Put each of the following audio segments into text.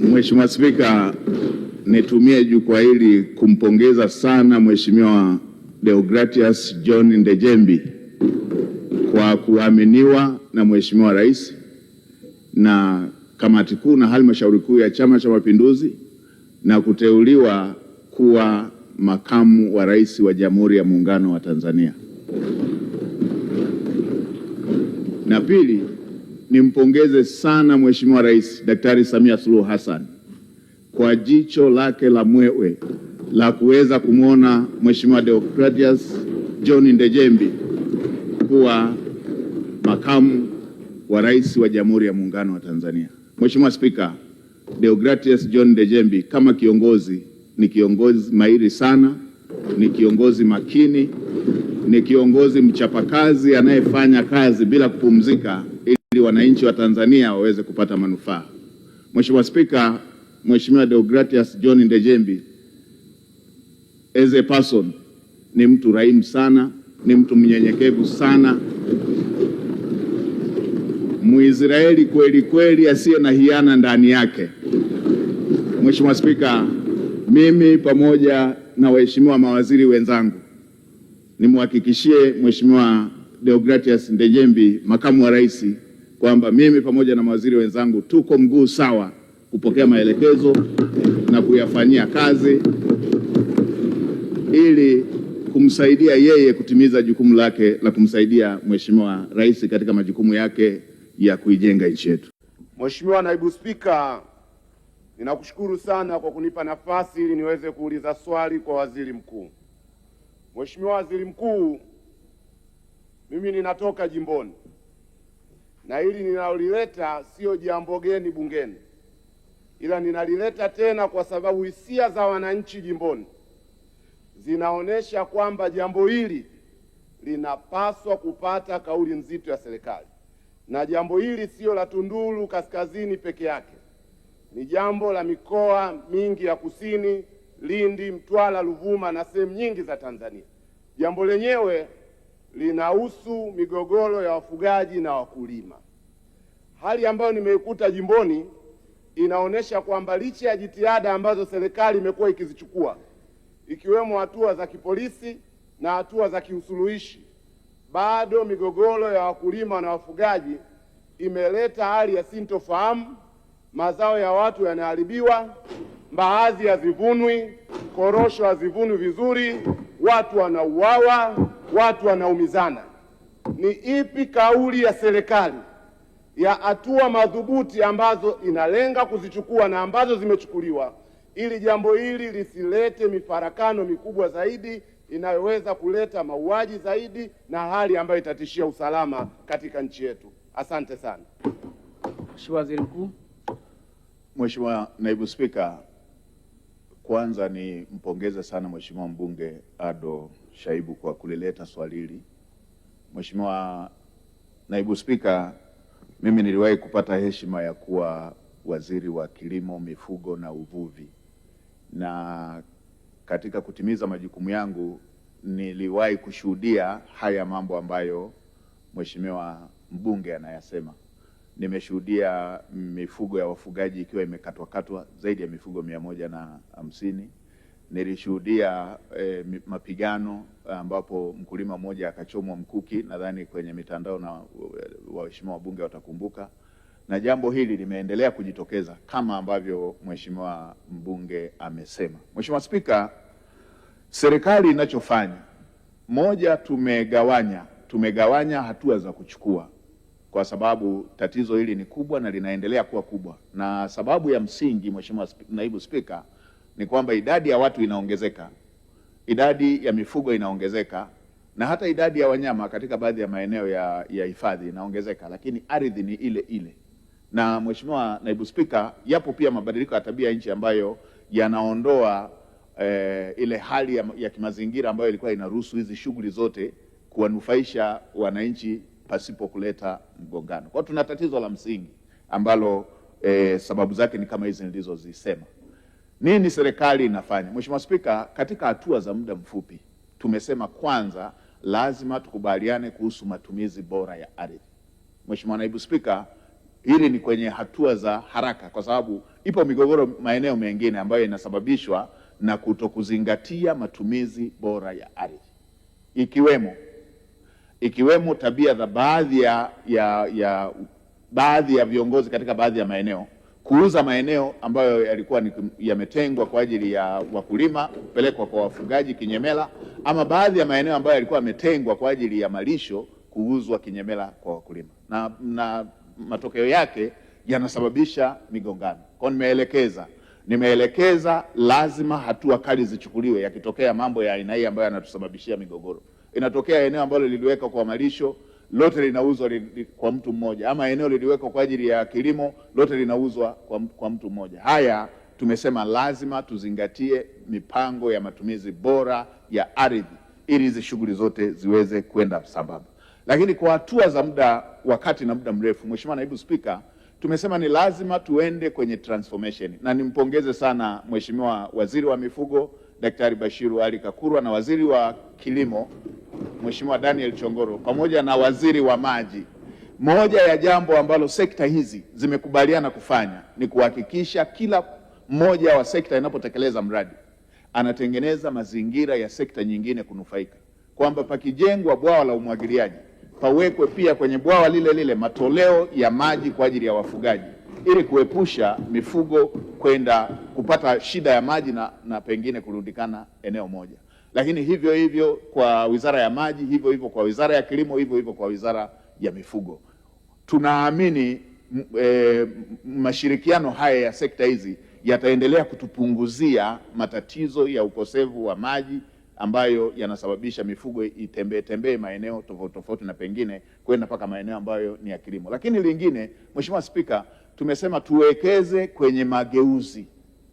Mheshimiwa Spika, nitumie jukwaa hili kumpongeza sana Mheshimiwa Deogratias John Ndejembi kwa kuaminiwa na Mheshimiwa Rais na kamati kuu na halmashauri kuu ya Chama cha Mapinduzi na kuteuliwa kuwa makamu wa rais wa Jamhuri ya Muungano wa Tanzania. Na pili, nimpongeze sana Mheshimiwa Rais Daktari Samia Suluhu Hassan kwa jicho lake la mwewe la kuweza kumwona Mheshimiwa Deogratias John Ndejembi kuwa makamu wa rais wa Jamhuri ya Muungano wa Tanzania. Mheshimiwa Spika, Deogratias John Ndejembi kama kiongozi ni kiongozi mahiri sana, ni kiongozi makini, ni kiongozi mchapakazi anayefanya kazi bila kupumzika ili wananchi wa Tanzania waweze kupata manufaa. Mheshimiwa Spika, Mheshimiwa Deogratias John Ndejembi as a person ni mtu raimu sana, ni mtu mnyenyekevu sana, Mwisraeli kweli kweli asiye na hiana ndani yake. Mheshimiwa Spika, mimi pamoja na waheshimiwa mawaziri wenzangu nimhakikishie Mheshimiwa Deogratias Ndejembi makamu wa rais kwamba mimi pamoja na mawaziri wenzangu tuko mguu sawa kupokea maelekezo na kuyafanyia kazi ili kumsaidia yeye kutimiza jukumu lake la kumsaidia Mheshimiwa Rais katika majukumu yake ya kuijenga nchi yetu. Mheshimiwa Naibu Spika, ninakushukuru sana kwa kunipa nafasi ili niweze kuuliza swali kwa Waziri Mkuu. Mheshimiwa Waziri Mkuu, mimi ninatoka jimboni na hili ninalolileta sio jambo geni bungeni, ila ninalileta tena kwa sababu hisia za wananchi jimboni zinaonesha kwamba jambo hili linapaswa kupata kauli nzito ya serikali, na jambo hili sio la Tunduru Kaskazini peke yake, ni jambo la mikoa mingi ya Kusini, Lindi, Mtwara, Ruvuma na sehemu nyingi za Tanzania. Jambo lenyewe linahusu migogoro ya wafugaji na wakulima. Hali ambayo nimeikuta jimboni inaonesha kwamba licha ya jitihada ambazo serikali imekuwa ikizichukua ikiwemo hatua za kipolisi na hatua za kiusuluhishi, bado migogoro ya wakulima na wafugaji imeleta hali ya sintofahamu. Mazao ya watu yanaharibiwa, mbaazi hazivunwi, korosho hazivunwi vizuri, watu wanauawa, watu wanaumizana. Ni ipi kauli ya serikali ya hatua madhubuti ambazo inalenga kuzichukua na ambazo zimechukuliwa ili jambo hili lisilete mifarakano mikubwa zaidi inayoweza kuleta mauaji zaidi na hali ambayo itatishia usalama katika nchi yetu? Asante sana. Mheshimiwa Waziri Mkuu. Mheshimiwa Naibu Spika, kwanza ni mpongeze sana Mheshimiwa mbunge Ado Shaibu kwa kulileta swali hili. Mheshimiwa Naibu Spika, mimi niliwahi kupata heshima ya kuwa waziri wa kilimo, mifugo na uvuvi, na katika kutimiza majukumu yangu niliwahi kushuhudia haya mambo ambayo Mheshimiwa mbunge anayasema. Nimeshuhudia mifugo ya wafugaji ikiwa imekatwa zaidi ya mifugo 150. Nilishuhudia mapigano ambapo mkulima mmoja akachomwa mkuki, nadhani kwenye mitandao na waheshimiwa wabunge watakumbuka, na jambo hili limeendelea kujitokeza kama ambavyo Mheshimiwa mbunge amesema. Mheshimiwa Spika, serikali inachofanya, moja, tumegawanya hatua za kuchukua kwa sababu tatizo hili ni kubwa na linaendelea kuwa kubwa, na sababu ya msingi Mheshimiwa Naibu Spika ni kwamba idadi ya watu inaongezeka, idadi ya mifugo inaongezeka, na hata idadi ya wanyama katika baadhi ya maeneo ya hifadhi inaongezeka, lakini ardhi ni ile ile. Na Mheshimiwa Naibu Spika, yapo pia mabadiliko ya tabia nchi ambayo yanaondoa ile hali ya kimazingira ambayo ilikuwa inaruhusu hizi shughuli zote kuwanufaisha wananchi pasipo kuleta mgongano. Kwa tuna tatizo la msingi ambalo sababu zake ni kama hizi nilizozisema. Nini serikali inafanya? Mheshimiwa Spika, katika hatua za muda mfupi tumesema kwanza lazima tukubaliane kuhusu matumizi bora ya ardhi. Mheshimiwa Naibu Spika, Hili ni kwenye hatua za haraka, kwa sababu ipo migogoro maeneo mengine ambayo inasababishwa na kutokuzingatia matumizi bora ya ardhi, ikiwemo tabia za baadhi ya viongozi katika baadhi ya maeneo kuuza maeneo ambayo yalikuwa yametengwa kwa ajili ya wakulima kupelekwa kwa wafugaji kinyemela, ama baadhi ya maeneo ambayo yalikuwa yametengwa kwa ajili ya malisho kuuzwa kinyemela kwa wakulima, na matokeo yake yanasababisha migongano. Kwa nimeelekeza lazima hatua kali zichukuliwe yakitokea mambo ya aina hii ambayo yanatusababishia migogoro. Inatokea eneo ambalo liliwekwa kwa malisho lote linauzwa kwa mtu mmoja, ama eneo liliwekwa kwa ajili ya kilimo lote linauzwa kwa mtu mmoja. Haya tumesema lazima tuzingatie mipango ya matumizi bora ya ardhi ili hizi shughuli zote ziweze kwenda sambamba. Lakini kwa hatua za muda wakati na muda mrefu, Mheshimiwa Naibu Spika, tumesema ni lazima tuende kwenye transformation, na nimpongeze sana Mheshimiwa Waziri wa Mifugo Daktari Bashiru Ali Kakurwa na Waziri wa Kilimo Mheshimiwa Daniel Chongoro pamoja na Waziri wa Maji. Moja ya jambo ambalo sekta hizi zimekubaliana kufanya ni kuhakikisha kila mmoja wa sekta inapotekeleza mradi anatengeneza mazingira ya sekta nyingine kunufaika, kwamba pakijengwa bwawa la umwagiliaji pawekwe pia kwenye bwawa lile lile matoleo ya maji kwa ajili ya wafugaji, ili kuepusha mifugo kwenda kupata shida ya maji na pengine kurundikana eneo moja. Lakini hivyo hivyo kwa Wizara ya Maji, hivyo hivyo kwa Wizara ya Kilimo, hivyo hivyo kwa Wizara ya Mifugo. Tunaamini mashirikiano haya ya sekta hizi yataendelea kutupunguzia matatizo ya ukosefu wa maji ambayo yanasababisha mifugo itembee maeneo tofauti na pengine kwenda mpaka maeneo ambayo ni ya kilimo. Lakini lingine, Mheshimiwa Spika, tumesema tuwekeze kwenye mageuzi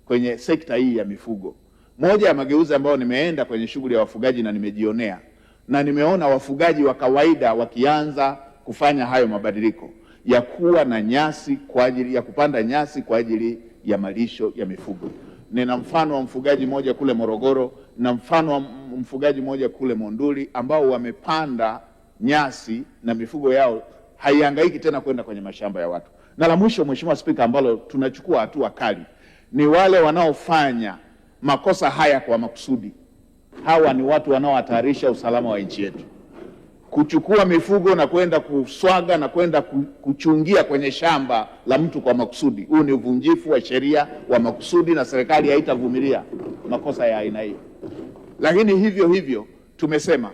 kwenye sekta hii ya mifugo. Moja ya mageuzi ambayo nimeenda kwenye shughuli ya wafugaji na nimejionea na nimeona wafugaji wa kawaida wakianza kufanya hayo mabadiliko ya kuwa na nyasi kwa ajili ya kupanda nyasi kwa ajili ya malisho ya mifugo. Nina mfano wa mfugaji mmoja kule Morogoro na mfano wa mfugaji mmoja kule Monduli ambao wamepanda nyasi na mifugo yao haihangaiki tena kwenda kwenye mashamba ya watu. Na la mwisho, Mheshimiwa Spika, ambalo tunachukua hatua kali ni wale wanaofanya makosa haya kwa makusudi. Hawa ni watu wanaohatarisha usalama wa nchi yetu. Kuchukua mifugo na kwenda kuswaga na kwenda kuchungia kwenye shamba la mtu kwa makusudi, huu ni uvunjifu wa sheria wa makusudi na serikali haitavumilia makosa ya aina hii. Lakini hivyo hivyo tumesema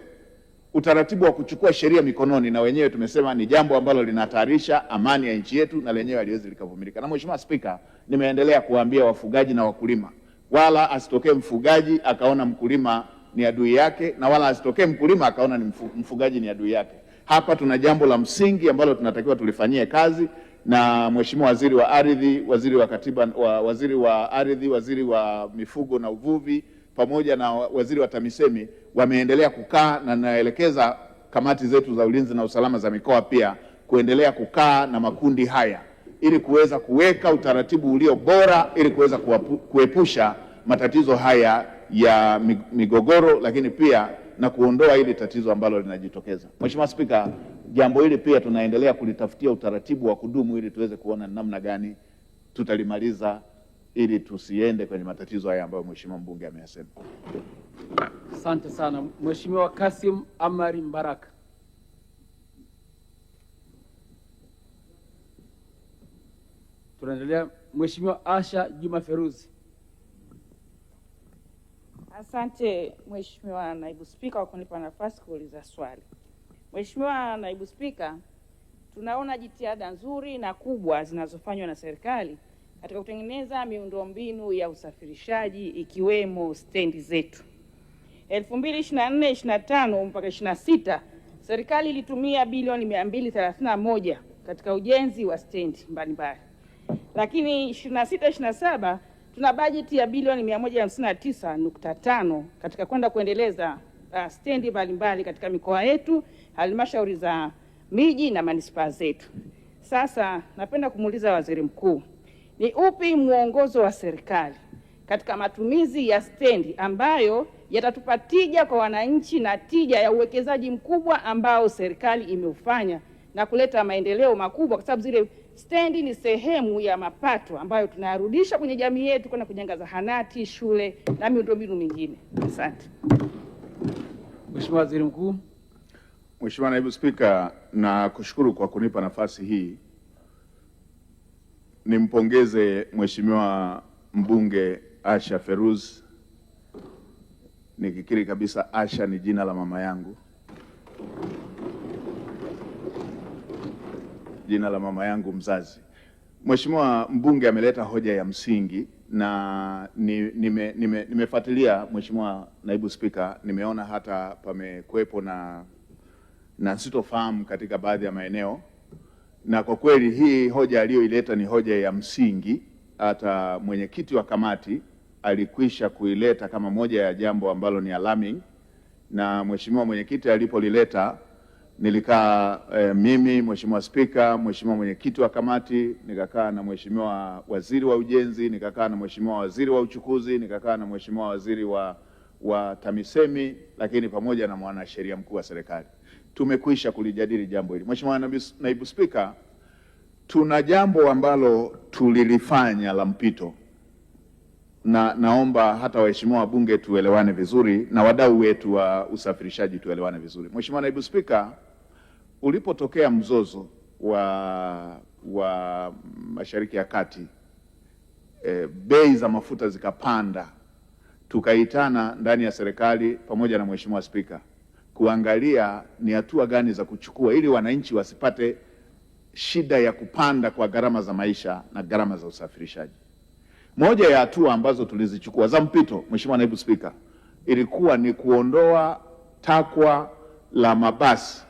utaratibu wa kuchukua sheria mikononi na wenyewe tumesema ni jambo ambalo linahatarisha amani ya nchi yetu na lenyewe haliwezi likavumilika. Na Mheshimiwa Spika, nimeendelea kuwaambia wafugaji na wakulima, wala asitokee mfugaji akaona mkulima ni adui yake, na wala asitokee mkulima akaona ni mfugaji ni adui yake. Hapa tuna jambo la msingi ambalo tunatakiwa tulifanyie kazi, na Mheshimiwa Waziri wa Ardhi, Waziri wa Katiba, Waziri wa Ardhi, Waziri wa Mifugo na Uvuvi pamoja na Waziri wa TAMISEMI wameendelea kukaa, na naelekeza kamati zetu za ulinzi na usalama za mikoa pia kuendelea kukaa na makundi haya ili kuweza kuweka utaratibu ulio bora ili kuweza kuepusha matatizo haya ya migogoro, lakini pia na kuondoa hili tatizo ambalo linajitokeza. Mheshimiwa Spika, jambo hili pia tunaendelea kulitafutia utaratibu wa kudumu ili tuweze kuona namna gani tutalimaliza ili tusiende kwenye matatizo haya ambayo Mheshimiwa mbunge ameyasema. Asante sana. Mheshimiwa Kasim Amari Mbaraka. Tunaendelea. Mheshimiwa Asha Juma Feruzi. Asante Mheshimiwa Naibu Spika kwa kunipa nafasi kuuliza swali. Mheshimiwa Naibu Spika, tunaona jitihada nzuri na kubwa zinazofanywa na serikali katika kutengeneza miundombinu ya usafirishaji ikiwemo stendi zetu. 2024-25 mpaka 26 serikali ilitumia bilioni 231 katika ujenzi wa stendi mbalimbali. Lakini 26-27 tuna bajeti ya bilioni 159.5 katika kwenda kuendeleza stendi mbalimbali katika mikoa yetu, halmashauri za miji na manispaa zetu. Sasa napenda kumuuliza Waziri Mkuu, ni upi mwongozo wa serikali katika matumizi ya stendi ambayo yatatupa tija kwa wananchi na tija ya uwekezaji mkubwa ambao serikali imeufanya na kuleta maendeleo makubwa, kwa sababu zile Stendi ni sehemu ya mapato ambayo tunayarudisha kwenye jamii yetu kwenda kujenga zahanati, shule na miundombinu mingine. Asante. Mheshimiwa Waziri Mkuu. Mheshimiwa Naibu Spika, na kushukuru kwa kunipa nafasi hii. Nimpongeze Mheshimiwa mbunge Asha Feruz, nikikiri kabisa Asha ni jina la mama yangu, jina la mama yangu mzazi. Mheshimiwa mbunge ameleta hoja ya msingi na nimefuatilia Mheshimiwa Naibu Spika, nimeona hata pamekuwepo na sitofahamu katika baadhi ya maeneo, na kwa kweli hii hoja aliyoileta ni hoja ya msingi. Hata mwenyekiti wa kamati alikwisha kuileta kama moja ya jambo ambalo ni alarming, na Mheshimiwa mwenyekiti alipolileta nilikaa mimi, Mheshimiwa Spika, Mheshimiwa mwenyekiti wa kamati, nikakaa na Mheshimiwa waziri wa ujenzi, nikakaa na Mheshimiwa waziri wa uchukuzi, nikakaa na Mheshimiwa waziri wa TAMISEMI, lakini pamoja na mwanasheria mkuu wa serikali. Tumekwisha kulijadili jambo hili. Mheshimiwa Naibu Spika, tuna jambo ambalo tulilifanya la mpito, na naomba hata waheshimiwa wabunge tuelewane vizuri na wadau wetu wa usafirishaji tuelewane vizuri. Mheshimiwa Naibu Spika, ulipotokea mzozo wa Mashariki ya Kati, bei za mafuta zikapanda, tukaitana ndani ya serikali pamoja na Mheshimiwa Spika kuangalia ni hatua gani za kuchukua ili wananchi wasipate shida ya kupanda kwa gharama za maisha na gharama za usafirishaji. Moja ya hatua ambazo tulizichukua za mpito, Mheshimiwa Naibu Spika, ilikuwa ni kuondoa takwa la mabasi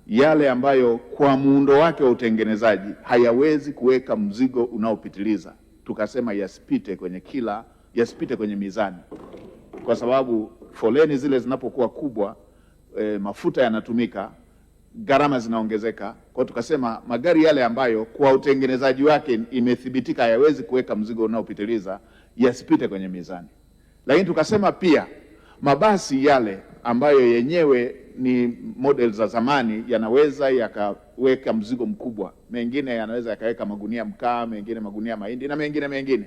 yale ambayo kwa muundo wake wa utengenezaji hayawezi kuweka mzigo unaopitiliza. Tukasema yasipite kwenye mizani, kwa sababu foleni zile zinapokuwa kubwa, mafuta yanatumika, gharama zinaongezeka. Kwa hiyo tukasema magari yale ambayo kwa utengenezaji wake imethibitika hayawezi kuweka mzigo unaopitiliza yasipite kwenye mizani. Lakini tukasema pia mabasi yale ambayo yenyewe ni model za zamani yanaweza yakaweka mzigo mkubwa, mengine yanaweza yakaweka magunia mkaa, mengine magunia mahindi na mengine.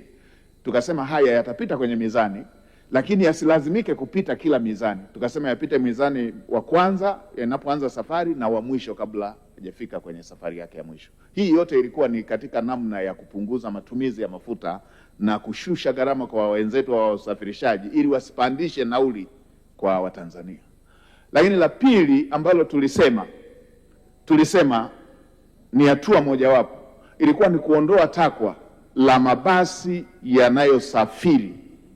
Tukasema haya yatapita kwenye mizani, lakini yasilazimike kupita kila mizani. Tukasema yapite mizani wa kwanza yanapoanza safari na wa mwisho kabla hajafika kwenye safari yake ya mwisho. Hii yote ilikuwa ni katika namna ya kupunguza matumizi ya mafuta na kushusha gharama kwa wenzetu wa usafirishaji ili wasipandishe nauli kwa Watanzania. Lakini la pili ambalo tulisema ni hatua mojawapo ilikuwa ni kuondoa takwa la mabasi yanayosafiri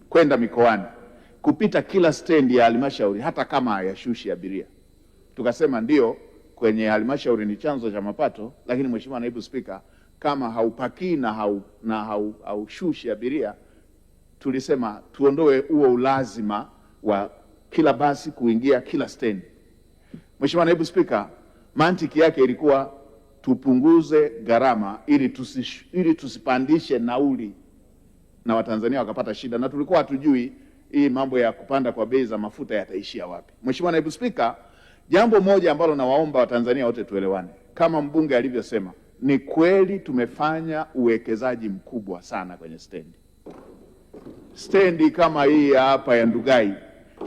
kwenda mikoani kupita kila stendi ya halmashauri hata kama hayashushi abiria. Tukasema ndio, kwenye halmashauri ni chanzo cha mapato, lakini Mheshimiwa Naibu Spika, kama haupakii na haushushi abiria, tulisema tuondoe huo ulazima wa kila basi kuingia kila stendi. Mheshimiwa Naibu Spika, mantiki yake ilikuwa tupunguze gharama ili tusipandishe nauli na Watanzania wakapata shida, na tulikuwa hatujui hii mambo ya kupanda kwa bei za mafuta yataishia wapi. Mheshimiwa Naibu Spika, jambo moja ambalo nawaomba Watanzania wote tuelewane, kama mbunge alivyosema, ni kweli tumefanya uwekezaji mkubwa sana kwenye stendi. Stendi kama hii hapa ya Ndugai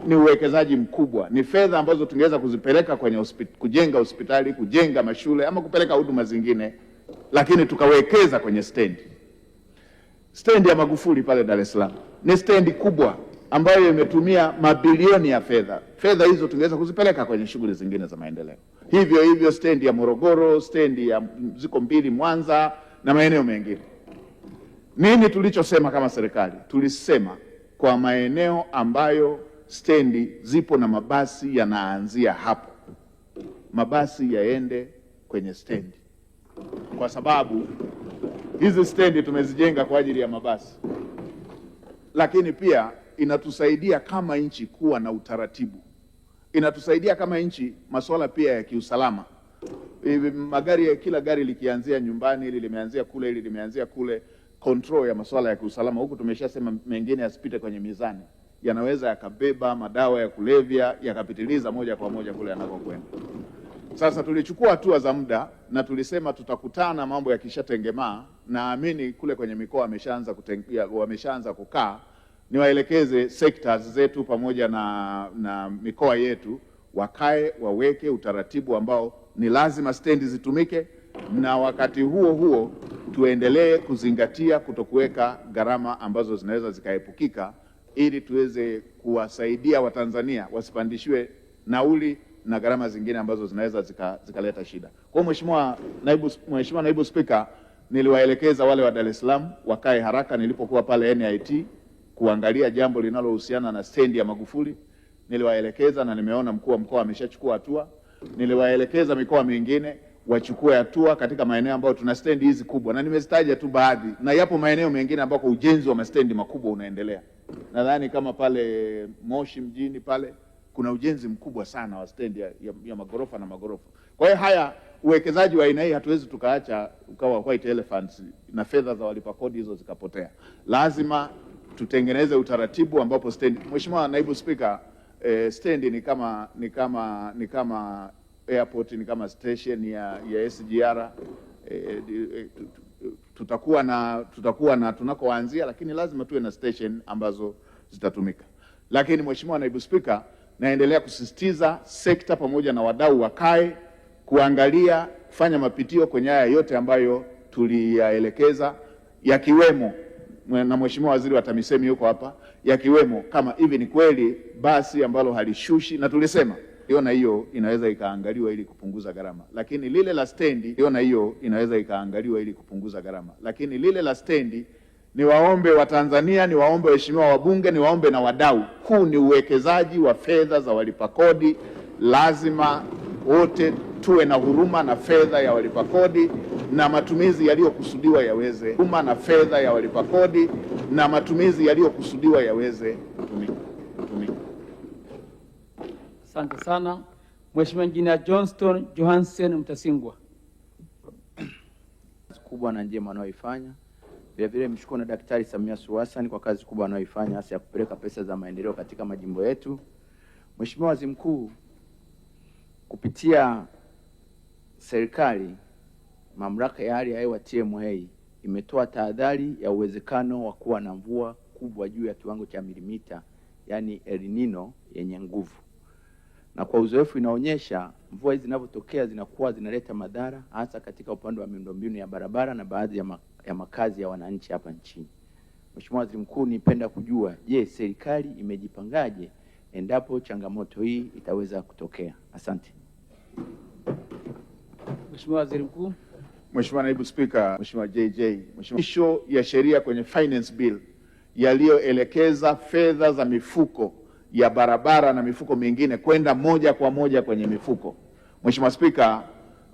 ni uwekezaji mkubwa, ni fedha ambazo tungeweza kuzipeleka kwenye kujenga hospitali, kujenga mashule ama kupeleka huduma zingine, lakini tukawekeza kwenye stendi. Stendi ya Magufuli pale Dar es Salaam ni stendi kubwa ambayo imetumia mabilioni ya fedha. Fedha hizo tungeweza kuzipeleka kwenye shughuli zingine za maendeleo. Hivyo hivyo stendi ya Morogoro, stendi ya ziko mbili Mwanza na maeneo mengine. Nini tulichosema kama serikali? Tulisema kwa maeneo ambayo stendi zipo na mabasi yanaanzia hapo, mabasi yaende kwenye stendi, kwa sababu hizi stendi tumezijenga kwa ajili ya mabasi, lakini pia inatusaidia kama nchi kuwa na utaratibu, inatusaidia kama nchi masuala pia ya kiusalama. Magari, kila gari likianzia nyumbani, ili limeanzia kule, ili limeanzia kule, control ya masuala ya kiusalama huku tumeshasema mengine yasipite kwenye mizani, yanaweza yakabeba madawa ya kulevya yakapitiliza moja kwa moja kule yanakokwenda. Sasa tulichukua hatua za muda na tulisema tutakutana mambo yakishatengemaa. Naamini kule kwenye mikoa wameshaanza kukaa, niwaelekeze sectors zetu pamoja na mikoa yetu wakae waweke utaratibu ambao ni lazima stendi zitumike, na wakati huo huo tuendelee kuzingatia kutokuweka gharama ambazo zinaweza zikaepukika, ili tuweze kuwasaidia Watanzania wasipandishiwe nauli na gharama zingine ambazo zinaweza zikaleta shida. Kwa Mheshimiwa Naibu Spika, niliwaelekeza wale wa Dar es Salaam wakae haraka nilipokuwa pale NIT kuangalia jambo linalohusiana na stendi ya Magufuli. Niliwaelekeza na nimeona mkuu wa mkoa ameshachukua hatua. Niliwaelekeza mikoa mingine wachukue hatua katika maeneo ambayo tuna stendi hizi kubwa, na nimezitaja tu baadhi, na yapo maeneo mengine ambako ujenzi wa mastendi makubwa unaendelea. Nadhani kama pale Moshi mjini pale kuna ujenzi mkubwa sana wa stendi ya magorofa na magorofa. Kwa hiyo haya uwekezaji wa aina hii hatuwezi tukaacha ukawa white elephants na fedha za walipa kodi hizo zikapotea. Lazima tutengeneze utaratibu ambapo stendi, Mheshimiwa Naibu Spika, stendi ni kama airport, ni kama station ya SGR. Tutakuwa na tunakoanzia, lakini lazima tuwe na station ambazo zitatumika. Lakini Mheshimiwa Naibu Spika, naendelea kusisitiza sekta pamoja na wadau wakae kuangalia, kufanya mapitio kwenye haya yote ambayo tuliyaelekeza, yakiwemo, na Mheshimiwa Waziri wa TAMISEMI yuko hapa, yakiwemo kama hivi ni kweli basi ambalo halishushi, na tulisema liona hiyo inaweza ikaangaliwa ili kupunguza gharama. Lakini lile la stendi, liona hiyo inaweza ikaangaliwa ili kupunguza gharama. Lakini lile la stendi, niwaombe Watanzania, niwaombe waheshimiwa wabunge, niwaombe na wadau, huu ni uwekezaji wa fedha za walipa kodi. Lazima wote tuwe na huruma na fedha ya walipa kodi na matumizi yaliyokusudiwa yaweze huruma na fedha ya walipa kodi na matumizi yaliyokusudiwa yaweze kutumika. Asante sana. Mheshimiwa Engineer Johnston Johansen Mtasingwa. Kubwa na njema anayoifanya. Vile vile mshukuru na Daktari Samia Suluhu Hassan kwa kazi kubwa anayoifanya hasa ya kupeleka pesa za maendeleo katika majimbo yetu. Mheshimiwa Waziri Mkuu, kupitia serikali, mamlaka ya hali ya hewa TMA imetoa tahadhari ya uwezekano wa kuwa na mvua kubwa juu ya kiwango cha milimita, yani El Nino yenye nguvu. Na kwa uzoefu inaonyesha mvua hizi zinapotokea zinakuwa zinaleta madhara hasa katika upande wa miundombinu ya barabara na baadhi ya makazi ya wananchi hapa nchini. Mheshimiwa Waziri Mkuu, nipenda kujua, je, serikali imejipangaje endapo changamoto hii itaweza kutokea? Asante. Mheshimiwa Waziri Mkuu. Mheshimiwa Naibu Spika, Mheshimiwa JJ, Mheshimiwa, ya sheria kwenye finance bill yaliyoelekeza fedha za mifuko ya barabara na mifuko mingine kwenda moja kwa moja kwenye mifuko. Mheshimiwa Spika,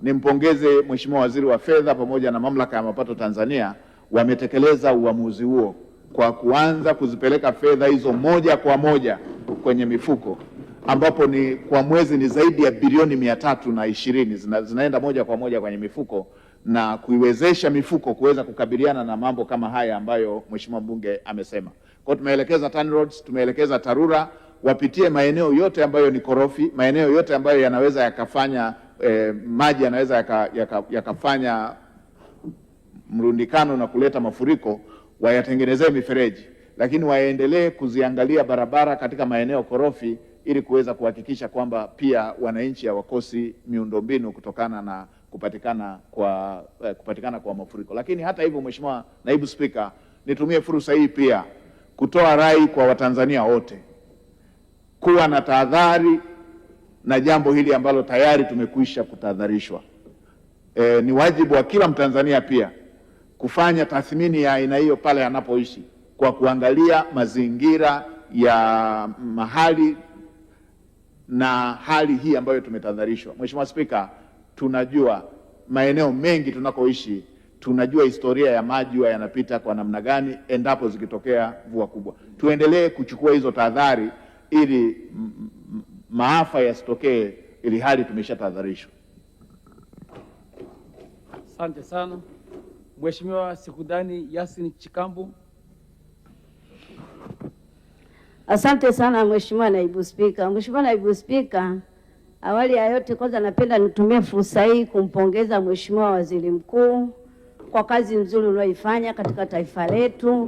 nimpongeze Mheshimiwa Waziri wa Fedha pamoja na Mamlaka ya Mapato Tanzania, wametekeleza uamuzi huo kwa kuanza kuzipeleka fedha hizo moja kwa moja kwenye mifuko, ambapo ni kwa mwezi ni zaidi ya bilioni 320 zinaenda moja kwa moja kwenye mifuko na kuiwezesha mifuko kuweza kukabiliana na mambo kama haya ambayo Mheshimiwa Mbunge amesema. Kwa tumeelekeza TANROADS, tumeelekeza TARURA wapitie maeneo yote ambayo ni korofi, maeneo yote ambayo yanaweza yakafanya maji yanaweza yakafanya mrundikano na kuleta mafuriko, wayatengenezee mifereji, lakini waendelee kuziangalia barabara katika maeneo korofi ili kuweza kuhakikisha kwamba pia wananchi hawakosi miundombinu kutokana na kupatikana kwa mafuriko. Lakini hata hivyo, Mheshimiwa Naibu Spika, nitumie fursa hii pia kutoa rai kwa Watanzania wote kuwa na tahadhari na jambo hili ambalo tayari tumekwisha kutahadharishwa. Ni wajibu wa kila Mtanzania pia kufanya tathmini ya aina hiyo pale anapoishi kwa kuangalia mazingira ya mahali na hali hii ambayo tumetahadharishwa. Mheshimiwa Spika, tunajua maeneo mengi tunakoishi, tunajua historia ya maji yanapita kwa namna gani endapo zikitokea mvua kubwa. Tuendelee kuchukua hizo tahadhari ili maafa yasitokee, ili hali tumeshatahadharishwa. Asante sana. Mheshimiwa Sikudani Yasin Chikambu. Asante sana Mheshimiwa Naibu Spika. Mheshimiwa Naibu Spika, Awali ya yote, kwanza napenda nitumie fursa hii kumpongeza Mheshimiwa Waziri Mkuu kwa kazi nzuri unayoifanya katika taifa letu.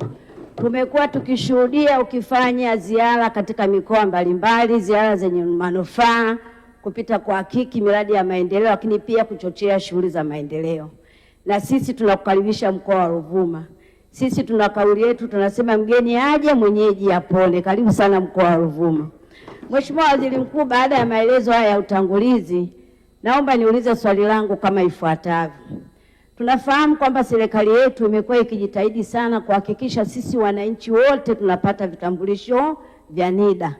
Tumekuwa tukishuhudia ukifanya ziara katika mikoa mbalimbali, ziara zenye manufaa, kupita kuhakiki miradi ya maendeleo, lakini pia kuchochea shughuli za maendeleo. Na sisi tunakukaribisha mkoa wa Ruvuma. Sisi tuna kauli yetu, tunasema mgeni aje mwenyeji apone. Karibu sana mkoa wa Ruvuma. Mheshimiwa Waziri Mkuu, baada ya maelezo haya ya utangulizi, naomba niulize swali langu kama ifuatavyo. Tunafahamu kwamba serikali yetu imekuwa ikijitahidi sana kuhakikisha sisi wananchi wote tunapata vitambulisho vya NIDA.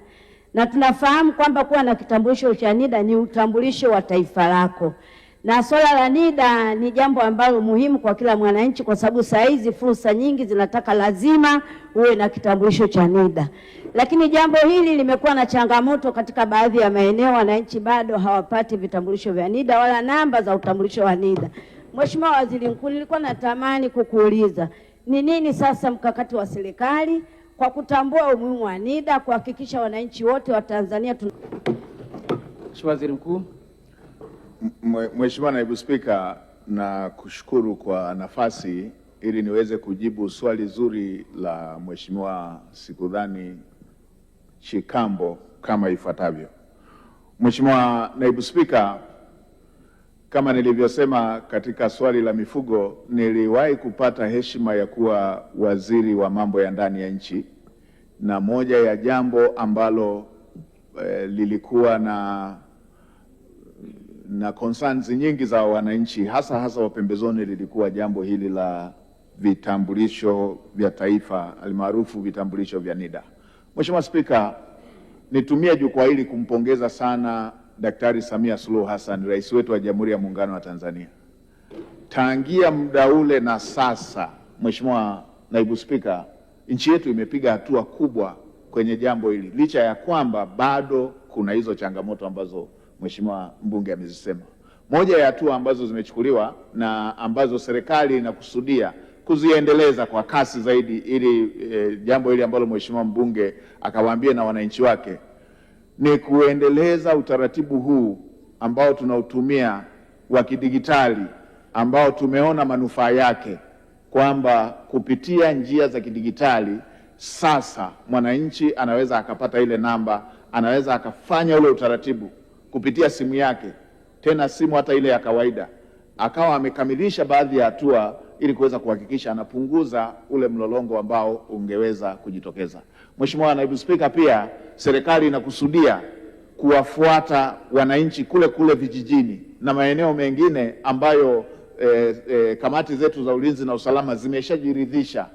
Na tunafahamu kwamba kuwa na kitambulisho cha NIDA ni utambulisho wa taifa lako. Na swala la NIDA ni jambo ambalo muhimu kwa kila mwananchi, kwa sababu saa hizi fursa nyingi zinataka lazima uwe na kitambulisho cha NIDA. Lakini jambo hili limekuwa na changamoto katika baadhi ya maeneo, wananchi bado hawapati vitambulisho vya NIDA wala namba za utambulisho wa NIDA. Mheshimiwa Waziri Mkuu, nilikuwa natamani kukuuliza ni nini sasa mkakati wa serikali kwa kutambua umuhimu wa NIDA, kuhakikisha wananchi wote wa Tanzania Mheshimiwa Waziri Mkuu. Mheshimiwa Naibu Spika, na kushukuru kwa nafasi ili niweze kujibu swali zuri la Mheshimiwa Sikudhani Chikambo kama ifuatavyo. Mheshimiwa Naibu Spika, kama nilivyosema katika swali la mifugo, niliwahi kupata heshima ya kuwa waziri wa mambo ya ndani ya nchi, na moja ya jambo ambalo lilikuwa na concerns nyingi za wananchi hasa wa pembezoni lilikuwa jambo hili la vitambulisho vya taifa almaarufu vitambulisho vya NIDA. Mheshimiwa Spika, nitumie jukwaa hili kumpongeza sana Daktari Samia Suluhu Hassan, rais wetu wa Jamhuri ya Muungano wa Tanzania. Tangia muda ule na sasa, Mheshimiwa Naibu Spika, nchi yetu imepiga hatua kubwa kwenye jambo hili, licha ya kwamba bado kuna hizo changamoto ambazo Mheshimiwa mbunge amezisema. Moja ya hatua ambazo zimechukuliwa na ambazo serikali inakusudia kuziendeleza kwa kasi zaidi ili jambo hili ambalo Mheshimiwa mbunge akawaambia na wananchi wake ni kuendeleza utaratibu huu ambao tunautumia wa kidigitali, ambao tumeona manufaa yake kwamba kupitia njia za kidigitali sasa mwananchi anaweza akapata ile namba, anaweza akafanya ule utaratibu kupitia simu yake, tena simu hata ile ya kawaida, akawa amekamilisha baadhi ya hatua ili kuweza kuhakikisha anapunguza ule mlolongo ambao ungeweza kujitokeza. Mheshimiwa Naibu Spika, pia serikali inakusudia kuwafuata wananchi kule vijijini na maeneo mengine ambayo kamati zetu za ulinzi na usalama zimeshajiridhisha.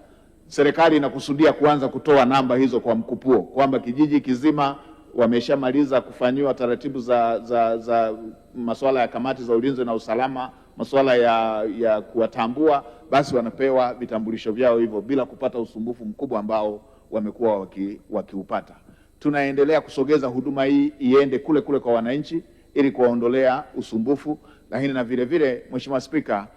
Serikali inakusudia kuanza kutoa namba hizo kwa mkupuo, kwamba kijiji kizima wameshamaliza kufanyiwa taratibu za masuala ya kamati za ulinzi na usalama, masuala ya kuwatambua, basi wanapewa vitambulisho vyao hivyo bila kupata usumbufu mkubwa ambao wamekuwa wakiupata. Tunaendelea kusogeza huduma hii iende kule kwa wananchi ili kuwaondolea usumbufu, lakini na vile vile Mheshimiwa Spika,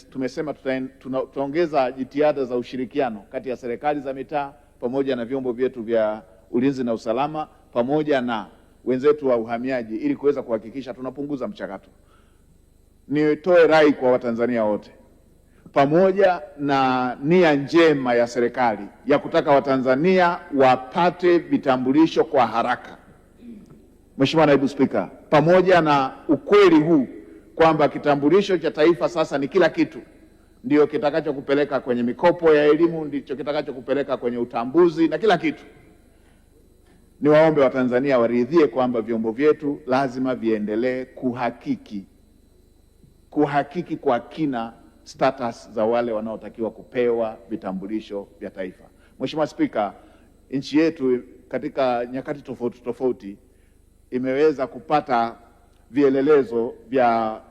tumesema tutaongeza jitihada za ushirikiano kati ya serikali za mitaa pamoja na vyombo vyetu vya ulinzi na usalama pamoja na wenzetu wa uhamiaji ili kuweza kuhakikisha tunapunguza mchakato. Nitoe rai kwa Watanzania wote, pamoja na nia njema ya serikali ya kutaka Watanzania wapate vitambulisho kwa haraka. Mheshimiwa Naibu Spika, pamoja na ukweli huu kwamba kitambulisho cha taifa sasa ni kila kitu, ndio kitakachokupeleka kwenye mikopo ya elimu, ndicho kitakachokupeleka kwenye utambuzi na kila kitu, niwaombe Watanzania waridhie kwamba vyombo vyetu lazima viendelee kuhakiki kwa kina status za wale wanaotakiwa kupewa vitambulisho vya taifa. Mheshimiwa Spika, nchi yetu katika nyakati tofauti imeweza kupata vielelezo vya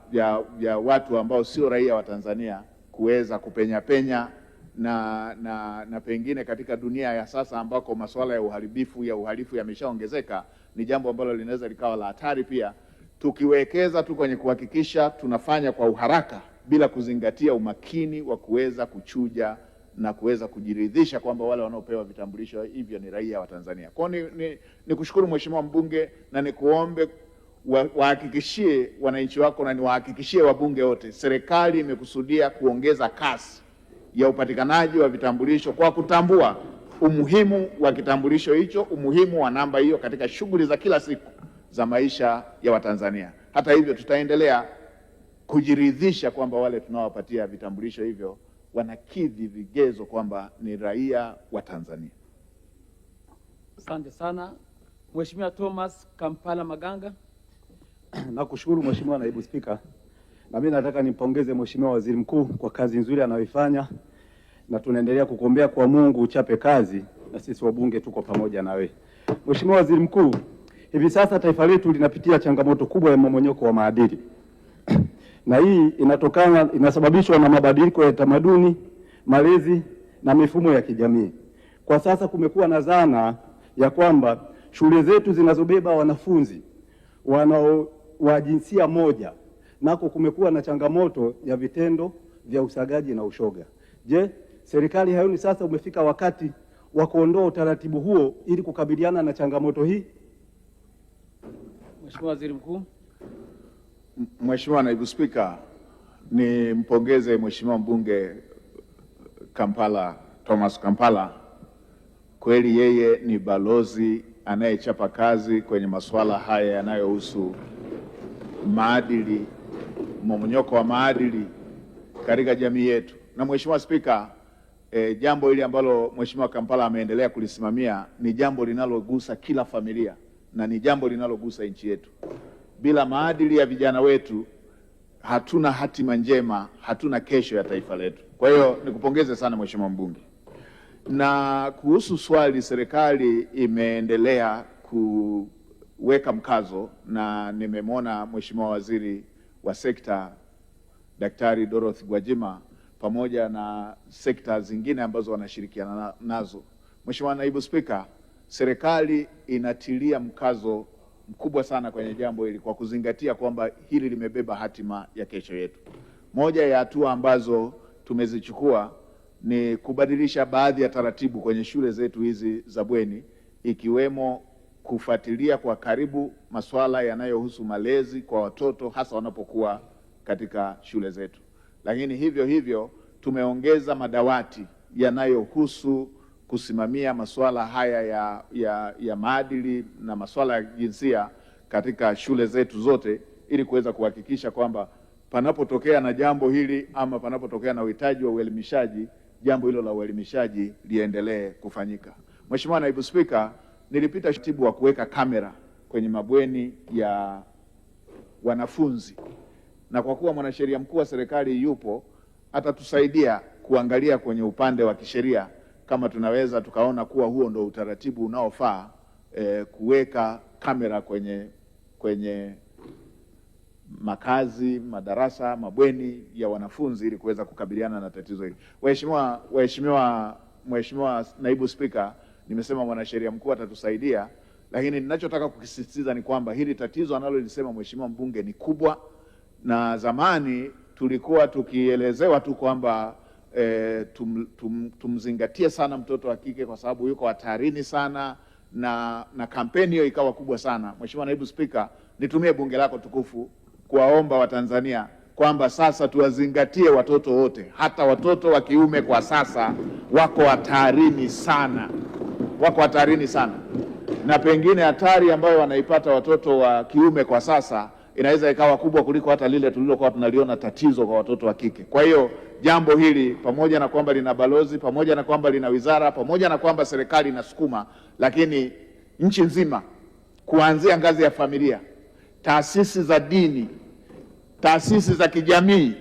watu ambao sio raia wa Tanzania kuweza kupenya na pengine katika dunia ya sasa ambako masuala ya uhalifu yameshaongezeka, ni jambo ambalo linaweza likawa la hatari pia, tukiwekeza tu kwenye kuhakikisha tunafanya kwa uharaka bila kuzingatia umakini wa kuweza kuchuja na kuweza kujiridhisha kwamba wale wanaopewa vitambulisho hivyo ni raia wa Tanzania. Kwa hiyo ni kushukuru Mheshimiwa mbunge na nikuombe wahakikishie wananchi wako na niwahakikishie wabunge wote, serikali imekusudia kuongeza kasi ya upatikanaji wa vitambulisho kwa kutambua umuhimu wa kitambulisho hicho, umuhimu wa namba hiyo katika shughuli za kila siku za maisha ya Watanzania. Hata hivyo, tutaendelea kujiridhisha kwamba wale tunaowapatia vitambulisho hivyo wanakidhi vigezo kwamba ni raia wa Tanzania. Asante sana. Mheshimiwa Thomas Kampala Maganga. Nakushukuru Mheshimiwa Naibu Spika. Na mimi nataka nimpongeze Mheshimiwa Waziri Mkuu kwa kazi nzuri anayoifanya, na tunaendelea kukuombea kwa Mungu uchape kazi, na sisi wabunge tuko pamoja na wewe. Mheshimiwa Waziri Mkuu, hivi sasa taifa letu linapitia changamoto kubwa ya mmomonyoko wa maadili. Na hii inasababishwa na mabadiliko ya tamaduni, malezi na mifumo ya kijamii. Kwa sasa kumekuwa na dhana ya kwamba shule zetu zinazobeba wanafunzi wa jinsia moja, nako kumekuwa na changamoto ya vitendo vya usagaji na ushoga. Je, serikali haioni sasa umefika wakati wa kuondoa utaratibu huo ili kukabiliana na changamoto hii? Mheshimiwa Waziri Mkuu. Mheshimiwa Naibu Spika, nimpongeze Mheshimiwa mbunge Kampala, Thomas Kampala. Kweli yeye ni balozi anayechapa kazi kwenye masuala haya yanayohusu maadili, mmomonyoko wa maadili katika jamii yetu. Na Mheshimiwa Spika, jambo hili ambalo Mheshimiwa Kampala ameendelea kulisimamia ni jambo linalogusa kila familia na ni jambo linalogusa nchi yetu. Bila maadili ya vijana wetu hatuna hatima njema, hatuna kesho ya taifa letu. Kwa hiyo nikupongeze sana Mheshimiwa mbunge. Na kuhusu swali, serikali imeendelea kuweka mkazo, na nimemwona Mheshimiwa Waziri wa Sekta Daktari Dorothy Gwajima pamoja na sekta zingine ambazo wanashirikiana nazo. Mheshimiwa Naibu Spika, serikali inatilia mkazo mkubwa sana kwenye jambo hili kwa kuzingatia kwamba hili limebeba hatima ya kesho yetu. Moja ya hatua ambazo tumezichukua ni kubadilisha baadhi ya taratibu kwenye shule zetu hizi za bweni, ikiwemo kufuatilia kwa karibu masuala yanayohusu malezi kwa watoto hasa wanapokuwa katika shule zetu. Lakini hivyo hivyo tumeongeza madawati yanayohusu kusimamia masuala haya ya maadili na masuala ya jinsia katika shule zetu zote, ili kuweza kuhakikisha kwamba panapotokea na jambo hili ama panapotokea na uhitaji wa uelimishaji, jambo hilo la uelimishaji liendelee kufanyika. Mheshimiwa Naibu Spika, nilipita utaratibu wa kuweka kamera kwenye mabweni ya wanafunzi, na kwa kuwa mwanasheria mkuu wa serikali yupo, atatusaidia kuangalia kwenye upande wa kisheria kama tunaweza tukaona kuwa huo ndo utaratibu unaofaa, kuweka kamera kwenye makazi, madarasa, mabweni ya wanafunzi ili kuweza kukabiliana na tatizo hili. Mheshimiwa Naibu Spika, nimesema mwanasheria mkuu atatusaidia, lakini ninachotaka kukisisitiza ni kwamba hili tatizo analolisema Mheshimiwa mbunge ni kubwa, na zamani tulikuwa tukielezewa tu kwamba tumzingatie sana mtoto wa kike kwa sababu yuko hatarini sana, na kampeni hiyo ikawa kubwa sana. Mheshimiwa Naibu Spika, nitumie bunge lako tukufu kuwaomba Watanzania kwamba sasa tuwazingatie watoto wote, hata watoto wa kiume kwa sasa wako hatarini sana, na pengine hatari ambayo wanaipata watoto wa kiume kwa sasa inaweza ikawa kubwa kuliko hata lile tulilokuwa tunaliona tatizo kwa watoto wa kike. Kwa hiyo jambo hili, pamoja na kwamba lina balozi, pamoja na kwamba lina wizara, pamoja na kwamba serikali inasukuma, lakini nchi nzima kuanzia ngazi ya familia, taasisi za dini, taasisi za kijamii,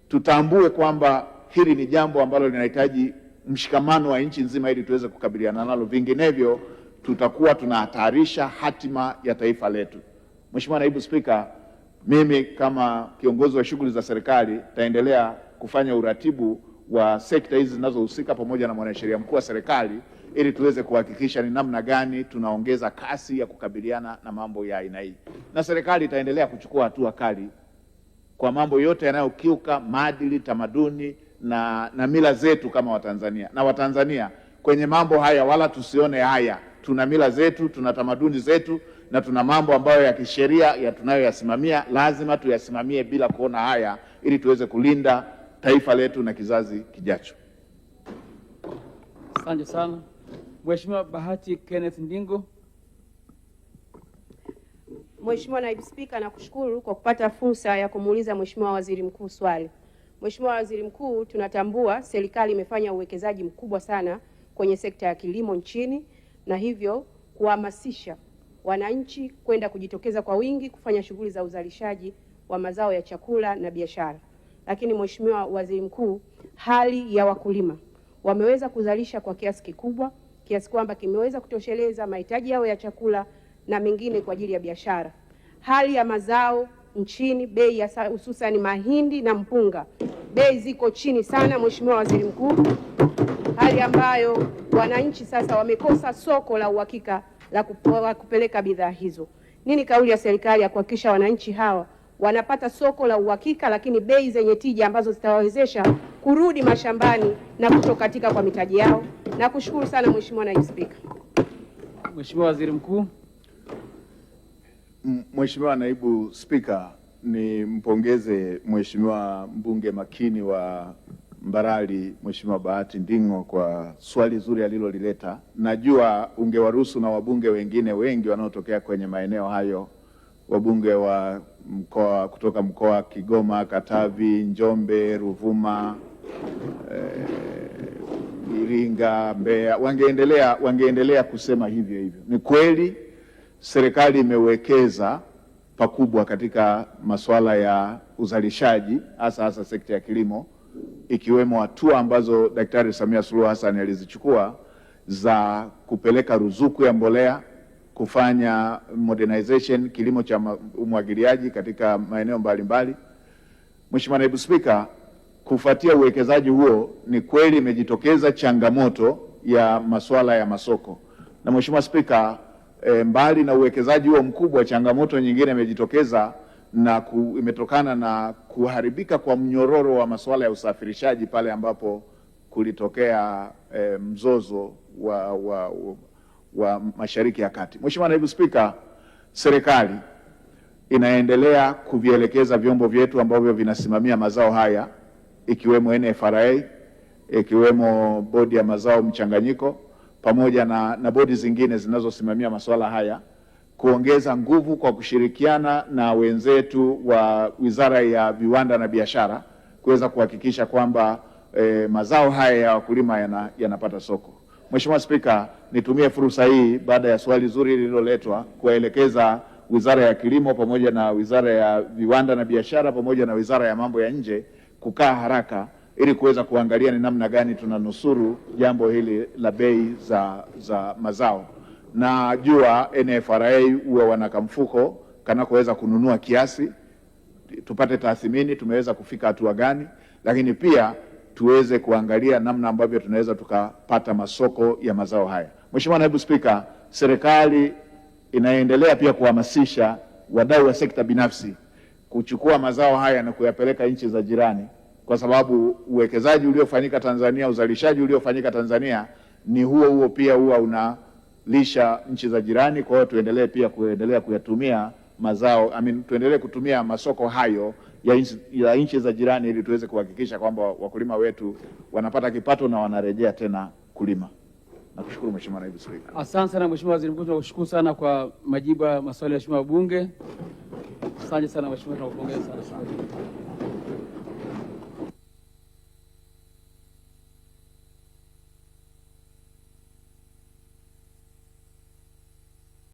tutambue kwamba hili ni jambo ambalo linahitaji mshikamano wa nchi nzima ili tuweze kukabiliana nalo, vinginevyo tutakuwa tunahatarisha hatima ya taifa letu. Mheshimiwa Naibu Spika, mimi kama kiongozi wa shughuli za serikali taendelea kufanya uratibu wa sekta hizi zinazohusika pamoja na mwanasheria mkuu wa serikali ili tuweze kuhakikisha ni namna gani tunaongeza kasi ya kukabiliana na mambo ya aina hii. Na serikali itaendelea kuchukua hatua kali kwa mambo yote yanayokiuka maadili, tamaduni na mila zetu kama Watanzania. Na Watanzania kwenye mambo haya wala tusione haya. Tuna mila zetu, tuna tamaduni zetu, na tuna mambo ambayo ya kisheria tunayoyasimamia, lazima tuyasimamie bila kuona haya, ili tuweze kulinda taifa letu na kizazi kijacho. Asante sana. Mheshimiwa Bahati Kenneth Ndingo. Mheshimiwa Naibu Spika, nakushukuru kwa kupata fursa ya kumuuliza Mheshimiwa Waziri Mkuu swali. Mheshimiwa Waziri Mkuu, tunatambua serikali imefanya uwekezaji mkubwa sana kwenye sekta ya kilimo nchini, na hivyo kuhamasisha wananchi kwenda kujitokeza kwa wingi kufanya shughuli za uzalishaji wa mazao ya chakula na biashara. Lakini Mheshimiwa Waziri Mkuu, hali ya wakulima wameweza kuzalisha kwa kiasi kikubwa kiasi kwamba kimeweza kutosheleza mahitaji yao ya chakula na mengine kwa ajili ya biashara. Hali ya mazao nchini, bei ya hususan mahindi na mpunga, bei ziko chini sana Mheshimiwa Waziri Mkuu, hali ambayo wananchi sasa wamekosa soko la uhakika la kupeleka bidhaa hizo. Nini kauli ya serikali ya kuhakikisha wananchi hawa wanapata soko la uhakika, lakini bei zenye tija ambazo zitawawezesha kurudi mashambani na kutokatika kwa mitaji yao? Nakushukuru sana Mheshimiwa Naibu Spika. Mheshimiwa Waziri Mkuu. Mheshimiwa Naibu Spika, nimpongeze Mheshimiwa mbunge makini wa Mbarali, Mheshimiwa Bahati Ndingo, kwa swali zuri alilolileta. Najua ungewaruhusu na wabunge wengine wengi wanaotokea kwenye maeneo hayo, wabunge wa mkoa kutoka mkoa Kigoma, Katavi, Njombe, Ruvuma, Iringa, Mbeya, wangeendelea kusema hivyo hivyo. Ni kweli serikali imewekeza pakubwa katika masuala ya uzalishaji, hasa sekta ya kilimo, ikiwemo hatua ambazo Daktari Samia Suluhu Hassan alizichukua za kupeleka ruzuku ya mbolea, kufanya modernization, kilimo cha umwagiliaji katika maeneo mbalimbali. Mheshimiwa Naibu Spika, kufuatia uwekezaji huo, ni kweli imejitokeza changamoto ya masuala ya masoko. Na Mheshimiwa Spika, mbali na uwekezaji huo mkubwa, changamoto nyingine imejitokeza na imetokana na kuharibika kwa mnyororo wa masuala ya usafirishaji pale ambapo kulitokea mzozo wa Mashariki ya Kati. Mheshimiwa Naibu Spika, serikali inaendelea kuvielekeza vyombo vyetu ambavyo vinasimamia mazao haya, ikiwemo NFRA, ikiwemo bodi ya mazao mchanganyiko, pamoja na bodi zingine zinazosimamia masuala haya, kuongeza nguvu kwa kushirikiana na wenzetu wa Wizara ya Viwanda na Biashara kuweza kuhakikisha kwamba mazao haya ya wakulima yanapata soko. Mheshimiwa Spika, nitumie fursa hii baada ya swali zuri lililoletwa kuwaelekeza Wizara ya Kilimo pamoja na Wizara ya Viwanda na Biashara pamoja na Wizara ya Mambo ya Nje kukaa haraka ili kuweza kuangalia ni namna gani tunanusuru jambo hili la bei za mazao. Na jua NFRA huwa wana kamfuko kanakoweza kununua kiasi, tupate tathmini tumeweza kufika hatua gani, lakini pia tuweze kuangalia namna ambavyo tunaweza tukapata masoko ya mazao haya. Mheshimiwa Naibu Spika, serikali inaendelea pia kuhamasisha wadau wa sekta binafsi kuchukua mazao haya na kuyapeleka nchi za jirani, kwa sababu uwekezaji uliofanyika Tanzania, uzalishaji uliofanyika Tanzania ni huo pia huwa unalisha nchi za jirani. Kwa hiyo tuendelee pia kuyatumia mazao, tuendelee kutumia masoko hayo ya nchi za jirani ili tuweze kuhakikisha kwamba wakulima wetu wanapata kipato na wanarejea tena kulima. Nakushukuru Mheshimiwa Naibu Spika. Asante sana Mheshimiwa Waziri Mkuu, tunakushukuru sana kwa majibu ya maswali ya Mheshimiwa wabunge. Asante sana Mheshimiwa, tunakupongeza sana.